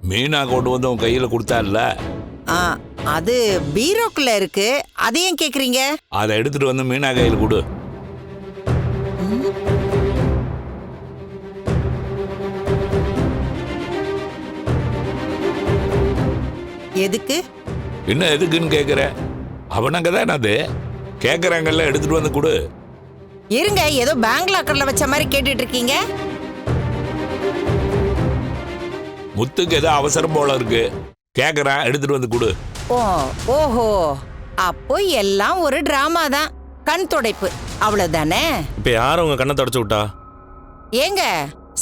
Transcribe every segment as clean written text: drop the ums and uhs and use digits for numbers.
மீனா கொண்டு வந்து உன் கையில கொடுத்தால, ஆ, அது பீரோக்குள்ள இருக்கு. அதையும் கேக்குறீங்க? அதை எடுத்துட்டு வந்து மீனா கையில் கொடு. எதுக்கு? என்ன எதுக்குன்னு கேக்குற? அவனங்க தானே அது கேக்குறாங்கல்ல, எடுத்துட்டு வந்து கொடு. இருங்க, ஏதோ பேங்க் லாக்கர்ல வச்ச மாதிரி கேட்டுட்டு இருக்கீங்க. முத்துக்கு ஏதோ அவசரம் போல இருக்கு, கேக்குறான், எடுத்துட்டு வந்து கொடு. ஓ, ஓஹோ, அப்போ எல்லாம் ஒரு டிராமா தான். கண் துடைப்பு அவ்வளவுதானே? இப்ப யார் உங்க கண்ணை தொடச்சு விட்டா? ஏங்க,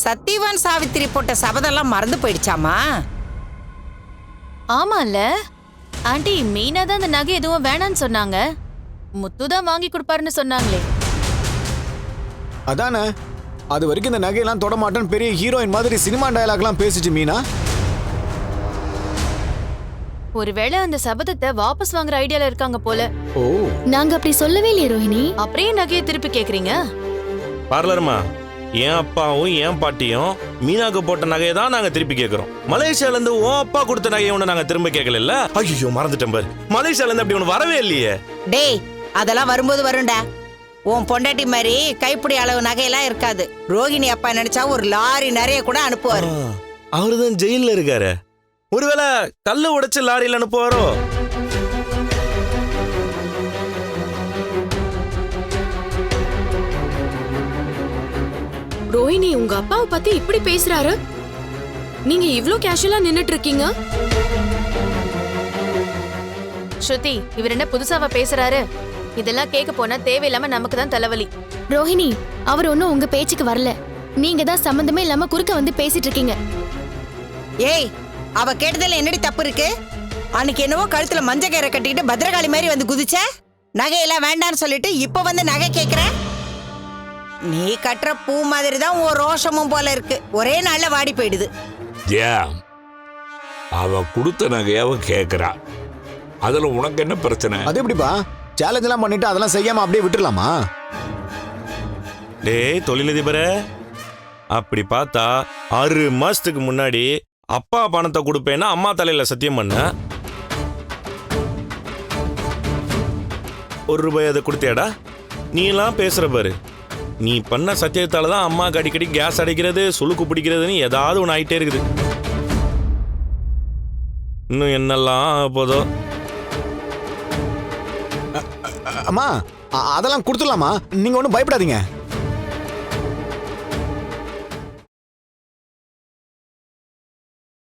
சத்தியவான் சாவித்திரி போட்ட சபதெல்லாம் மறந்து போயிடுச்சாமா? ஆமால ஆண்டி, மீனா தான் அந்த நகை எதுவும் வேணான்னு சொன்னாங்க. முத்து தான் வாங்கி கொடுப்பாருன்னு சொன்னாங்களே. அதானே, அது வரைக்கும் இந்த நகையெல்லாம் தொட மாட்டேன்னு பெரிய ஹீரோயின் மாதிரி சினிமா டயலாக்லாம் பேசிச்சு மீனா. ஒருவேளை அந்த சபதத்தை வாபஸ் வாங்குற ஐடியால இருக்காங்க போல. ஓ, நாங்க அப்படி சொல்லவே இல்லையே ரோஹிணி. அப்படியே நகையை திருப்பி கேக்குறீங்க? பார்லர்மா, என் அப்பாவும் என் பாட்டியும் மீனாக்கு போட்ட நகையை தான் நாங்க திருப்பி கேட்கிறோம். மலேசியால இருந்து உன் அப்பா கொடுத்த நகையை ஒண்ணு நாங்க திரும்ப கேட்கல. ஐயோ, மறந்துட்டேன் பாரு, மலேசியால இருந்து அப்படி ஒண்ணு வரவே இல்லையே. டேய், அதெல்லாம் வரும்போது வரும்டா. உன் பொண்டாட்டி மாதிரி கைப்பிடி அளவு நகையெல்லாம் இருக்காது. ரோகிணி அப்பா நினைச்சா ஒரு லாரி நிறைய கூட அனுப்புவாரு. அவருதான் ஜெயில இருக்காரு. ஒருவேளை கல்ல உடைச்சு லாரியில் அனுப்புவாரோ? ரோஹிணி, உங்க அப்பாவை பத்தி இப்படி பேசுறாரு. நீங்க இவ்ளோ கேஷுவலா நின்னுட்டு இருக்கீங்க. ஸ்ருதி, இவர் என்ன புதுசாவா பேசுறாரு? இதெல்லாம் கேட்க போனா தேவையில்லாம நமக்கு தான் தலைவலி. ரோஹிணி, அவர் ஒன்னும் உங்க பேச்சுக்கு வரல. நீங்க தான் சம்பந்தமே இல்லாம குறுக்க வந்து பேசிட்டு இருக்கீங்க. ஏய், அவ கேட்டதுல என்னடி தப்பு இருக்கு? அன்னைக்கு என்னவோ கழுத்துல மஞ்ச கயிறை கட்டிக்கிட்டு பத்ரகாளி மாதிரி வந்து குதிச்ச. நகையெல்லாம் வேண்டான்னு சொல்லிட்டு இப்ப வந்து நகை கேக்குற. நீ கட்டுற பூ மாதிரி தான் உன் ரோஷமும் போல இருக்கு. ஒரே நாள்ல வாடி போயிடுது. ஏன் அவ கொடுத்த நகையை அவ கேக்குறா, அதுல உனக்கு என்ன பிரச்சனை? அது எப்படிப்பா? சேலஞ்ச் எல்லாம் பண்ணிட்டு அதெல்லாம் செய்யாம அப்படியே விட்டுறலாமா? டேய் தொழிலதிபரே, அப்படி பார்த்தா 6 மாசத்துக்கு முன்னாடி அப்பா பணத்தை கொடுப்பேன்னா அம்மா தலையில சத்தியம் பண்ண. 1 ரூபாய் அதை கொடுத்தியாடா? நீ எல்லாம் பேசுற பாரு. நீ பண்ண சத்தியத்தால தான் அம்மாக்கு அடிக்கடி கேஸ் அடைக்கிறது, சுளுக்கு பிடிக்கிறதுன்னு ஏதாவது ஒன்று ஆயிட்டே இருக்குது. இன்னும் என்னெல்லாம் ஆக போதோ. அம்மா, அதெல்லாம் கொடுத்துடலாமா? நீங்க ஒன்றும் பயப்படாதீங்க.